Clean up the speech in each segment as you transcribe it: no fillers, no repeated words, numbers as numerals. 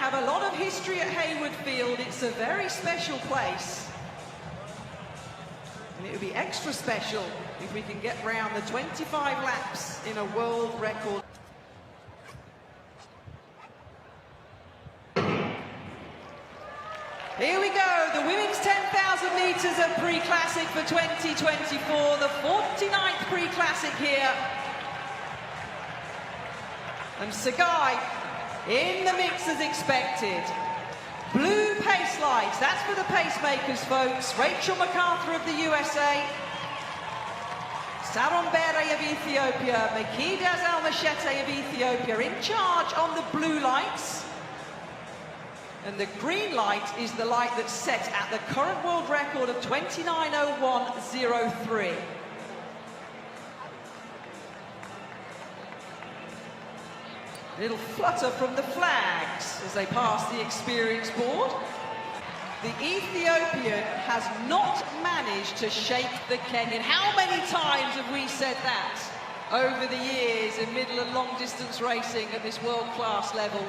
have a lot of history at Hayward Field. It's a very special place. And it would be extra special if we can get round the 25 laps in a world record. Here we go, the women's 10,000 metres of pre-classic for 2024, the 49th pre-classic here. And Sagai in the mix as expected. Blue pace lights, that's for the pacemakers, folks. Rachel MacArthur of the USA. Saron Bere of Ethiopia. Mekidas Almashete of Ethiopia in charge on the blue lights. And the green light is the light that's set at the current world record of 29:01.03. Little flutter from the flags as they pass the experience board. The Ethiopian has not managed to shake the Kenyan. How many times have we said that over the years in middle and long distance racing at this world-class level?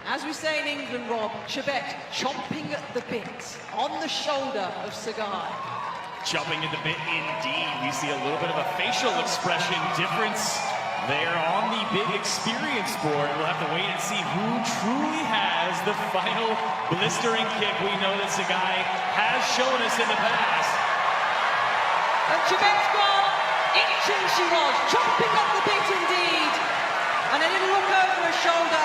As we say in England, Rob, Chebet chomping at the bit on the shoulder of Sagai. Chomping at the bit indeed. We see a little bit of a facial expression difference there on the big experience board. We'll have to wait and see who truly has the final blistering kick. We know that Sagai has shown us in the past. And Chebet's gone. Itching she was, chomping at the bit indeed. And a little look over her shoulder.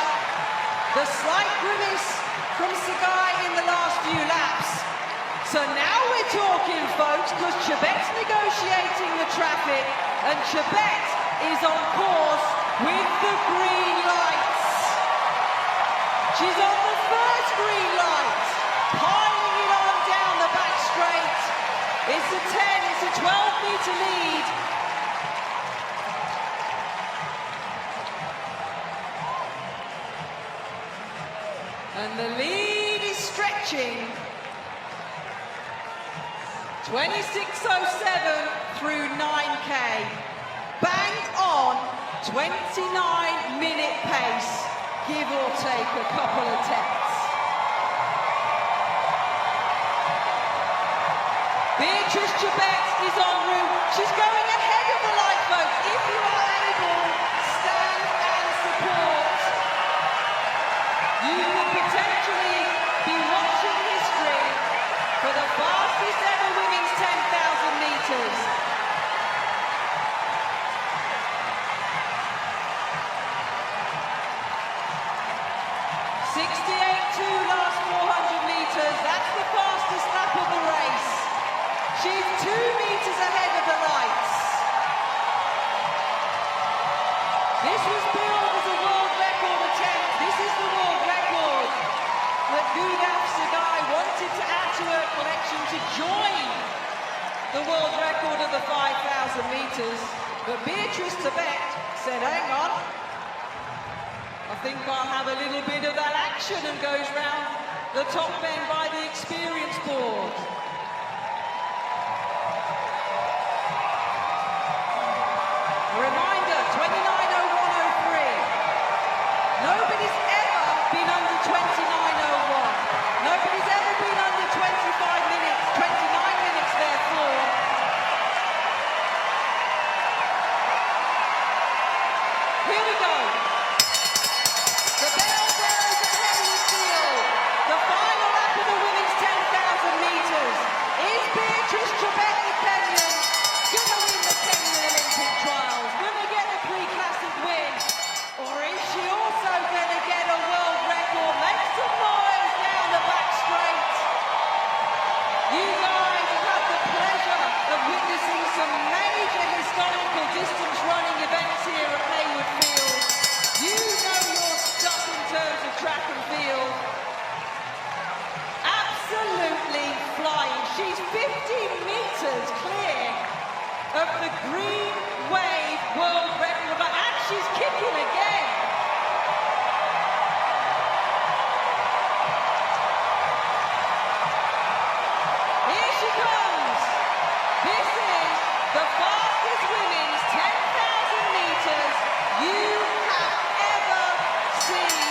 The slight grimace from Sagai in the last few laps. So now we're talking, folks, because Chebet's negotiating the traffic, and Chebet is on course with the green lights. She's on the first green light, piling it on down the back straight. It's a 10, it's a 12-meter lead. And the lead is stretching. 26:07 through 9K. Bang on 29-minute pace, give or take a couple of tenths. Beatrice Chebet is en route. She's going ahead of the light, folks. If you are able, stand and support. You could potentially be watching history for the fastest ever women's 10,000 metres. Last 400 metres, that's the fastest lap of the race. She's 2 metres ahead of the lights. This was billed as a world record attempt. This is the world record that Gudaf Sagai wanted to add to her collection to join the world record of the 5,000 metres. But Beatrice Chebet said, hang on, I think I'll have a little bit of that action, and goes round the top bend by the experience board. A reminder, 29:01.03. Nobody's ever been under 29:01. Nobody's ever been under 25 minutes, 29 minutes therefore. Here we go. The bell bearers at Hayward Field. The final lap of the women's 10,000 metres. Is Beatrice Chebet the Kenyan gonna win the Kenyan Olympic trials? Gonna get a pre-classic win? Or is she also gonna get a world record? Make some noise down the back straight. You guys have had the pleasure of witnessing some major historical distance running events here at Hayward Field. You know your stuff in terms of track and field. Absolutely flying. She's 50 metres clear of the green wave world record, and she's kicking again. Here she comes. This is the fastest women's 10,000 metres you have ever seen.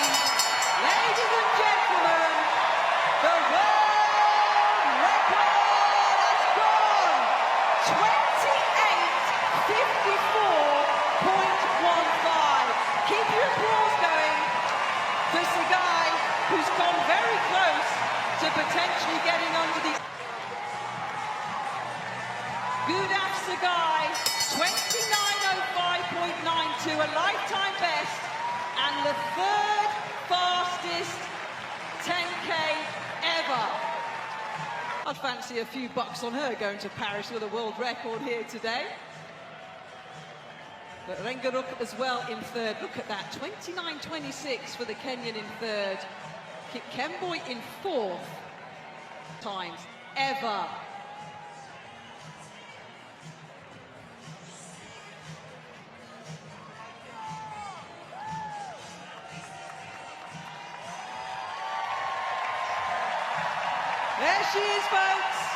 applause going for Sagai, who's gone very close to potentially getting under the... Gudaf Sagai, 29:05.92, a lifetime best, and the third fastest 10K ever. I'd fancy a few bucks on her going to Paris with a world record here today. But Rengaruk as well in third. Look at that, 29:26 for the Kenyan in third. Kemboi in fourth times ever. There she is, folks.